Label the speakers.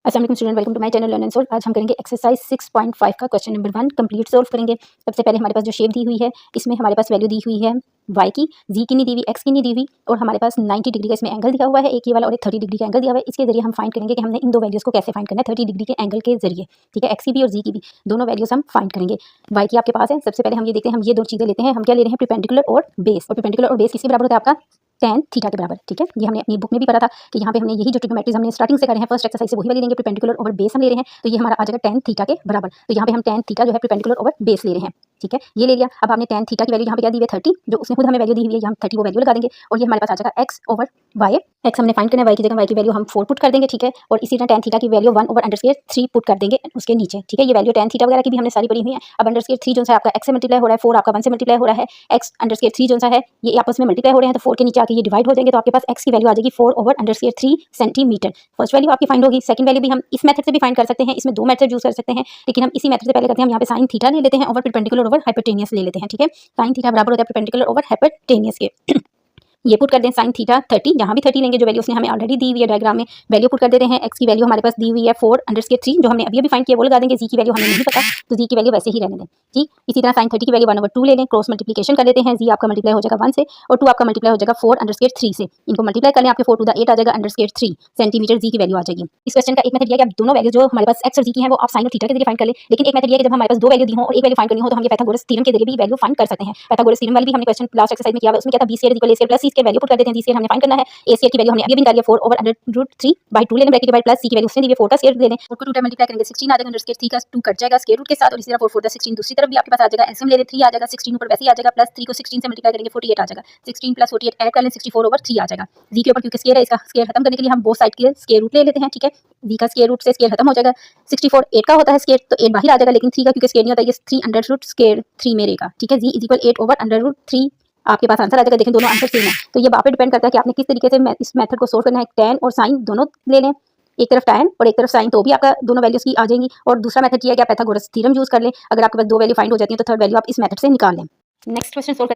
Speaker 1: अस्सलाम वालेकुम student, welcome to my channel learn and solve. आज हम करेंगे एक्सरसाइज 6.5 का क्वेश्चन नंबर 1 कंप्लीट सोल्व करेंगे। सबसे पहले हमारे पास जो शेप दी हुई है इसमें हमारे पास वैल्यू दी हुई है y की, z की नहीं दी हुई, x की नहीं दी हुई और हमारे पास 90 डिग्री का इसमें एंगल दिया हुआ है, एक ये वाला और एक 30 डिग्री का एंगल दिया हुआ है। इसके जरिए हम फाइंड करेंगे कि हमने इन दो वैल्यूज़ को कैसे फाइंड करना है 30 डिग्री के एंगल के जरिए। ठीक है, x की भी और z की भी दोनों वैल्यूज़ हम फाइंड करेंगे। y की आपके पास है, सबसे पहले हम ये देखते हैं, हम ये दो चीज़ें लेते हैं। हम क्या ले रहे हैं, परपेंडिकुलर और बेस। और परपेंडिकुलर और बेस किसके बराबर होता है आपका tan थीटा के बराबर। ठीक है, ये हमने अपनी बुक में भी पढ़ा था कि यहाँ पे हमने यही जो ट्रिग्नोमेट्रीज हमने स्टार्टिंग से करे हैं फर्स्ट एक्सरसाइज से वही वाली लेंगे, परपेंडिकुलर ओवर बेस हम ले रहे हैं, तो ये हमारा आ जाएगा tan थीटा के बराबर। तो यहाँ पे हम tan थीटा जो है परपेंडिकुलर ओवर बेस ले रहे हैं। ठीक है, ये ले लिया। अब आपने tan थीटा की वैल्यू यहाँ पे क्या दी हुई है 30, जो उसने खुद हमें वैल्यू दी हुई है, हम 30 वो वैल्यू लगा देंगे और ये हमारे पास आ जाएगा x ओवर y। x हमने फाइंड करना है, y की जगह y की वैल्यू हम 4 पुट कर देंगे। ठीक है, और इसी तरह tan थीटा की वैल्यू 1 ओवर अंडरस्कोर 3 पुट कर देंगे उसके नीचे। ठीक है, ये वैल्यू tan थीटा वगैरह की भी हमने सारी पढ़ी हुई है। अब अंडरस्कोर 3 जो सा आपका x से मल्टीप्लाई हो रहा है, 4 आपका 1 से मल्टीप्लाई हो रहा है, x अंडरस्कोर 3 जो सा है ये आपस में मल्टीप्लाई हो रहे हैं, तो 4 के नीचे आके ये डिवाइड हो जाएंगे, तो आपके पास x की वैल्यू आ जाएगी 4 over underscore 3 centimetre. First value आपकी फाइंड होगी। सेकंड वैल्यू भी हम इस मेथड से भी फाइंड कर सकते हैं, इसमें दो मेथड यूज कर सकते हैं, लेकिन हम इसी मेथड से पहले करते हैं। हम यहाँ पे साइन थीटा ले लेते हैं ओवर परपेंडिकुलर ओवर हाइपोटेनियस ले लेते हैं। ठीक है, साइन थीटा बराबर होता है परपेंडिकुलर ओवर हाइपोटेनियस के। ये पुट कर दें साइन थीटा 30, यहाँ भी 30 लेंगे जो वैल्यू उसने हमें ऑलरेडी दी हुई है डायग्राम में, वैल्यू पुट कर देते हैं। x की वैल्यू हमारे पास दी हुई है 4 अंडरस्कोर 3 जो हमने अभी अभी फाइंड किया वो लगा देंगे। z की वैल्यू हमें नहीं पता तो z की वैल्यू वैसे ही रहने दें। ठीक, इसी तरह साइन 30 की वैल्यू 1/2 ले लें, क्रॉस मल्टीप्लिकेशन कर देते हैं। z आपका मल्टीप्लाई हो जाएगा 1 से और 2 आपका मल्टीप्लाई हो जाएगा 4 अंडरस्कोर 3 से। इनको मल्टीप्लाई कर लें, आपके 4 टू द 8 आ जाएगा अंडरस्कोर 3 सेंटीमीटर z की वैल्यू आ जाएगी। इस क्वेश्चन का एक मेथड ये है कि आप दोनों वैल्यू जो हमारे पास x और z की हैं वो आप साइन और थीटा के जरिए फाइंड कर लें, लेकिन एक मेथड ये है कि जब हमारे पास दो वैल्यू दी हो और एक वैल्यू फाइंड करनी हो तो हम ये पाइथागोरस थ्योरम के जरिए भी वैल्यू फाइंड कर सकते हैं। पाइथागोरस थ्योरम वाली भी हमने क्वेश्चन लास्ट एक्सरसाइज में किया हुआ है, उसमें क्या था b square equal a square plus c square value put कर देते हैं। b स्क्वायर हमने फाइंड करना है, a स्क्वायर की वैल्यू हमने अभी निकाली है 4 ओवर √3/2 ले लें ब्रैकेट के बाद, प्लस c की वैल्यू उसने दी है 4 का स्क्वायर रूट ले लें, 4 को 2 टाइम मल्टीप्लाई करेंगे 16 आ जाएगा अंडरस्कोर 3 का 2 कट जाएगा स्क्वायर रूट के साथ, और इसी तरह 4 4 16 दूसरी तरफ भी आपके पास आ जाएगा। एलसीएम ले लें 3 आ जाएगा, 16 ऊपर वैसे ही आ जाएगा, प्लस 3 को 16 से मल्टीप्लाई करेंगे 48 आ जाएगा, 16 प्लस 48 ऐड कर लें 64 ओवर 3 आ जाएगा। जी के ऊपर क्योंकि स्क्वायर है, इसका स्क्वायर खत्म करने के लिए हम बोथ साइड के स्क्वायर रूट ले लेते हैं। ठीक है, जी का स्क्वायर रूट से स्क्वायर खत्म हो जाएगा, 64 8 का होता है स्क्वायर तो 8 बाहर आ जाएगा, लेकिन 3 का क्योंकि स्क्वायर नहीं होता, ये 3 अंडर रूट स्क्वायर 3 में रहेगा। ठीक है, G is equal 8 over under root 3 आपके पास आंसर आ जाएगा। देखें दोनों आंसर सेम है, तो ये आप पे डिपेंड करता है कि आपने किस तरीके से इस मेथड को सोल्व करना है। tan और sin दोनों ले लें, एक तरफ tan और एक तरफ sin, तो भी आपका दोनों वैल्यूज की आ जाएंगी। और दूसरा मेथड ये है कि आप पाइथागोरस थ्योरम यूज कर लें, अगर आपके पास दो वैल्यू फाइंड हो जाती है तो थर्ड वैल्यू आप इस मेथड से निकाल लें। Next question solve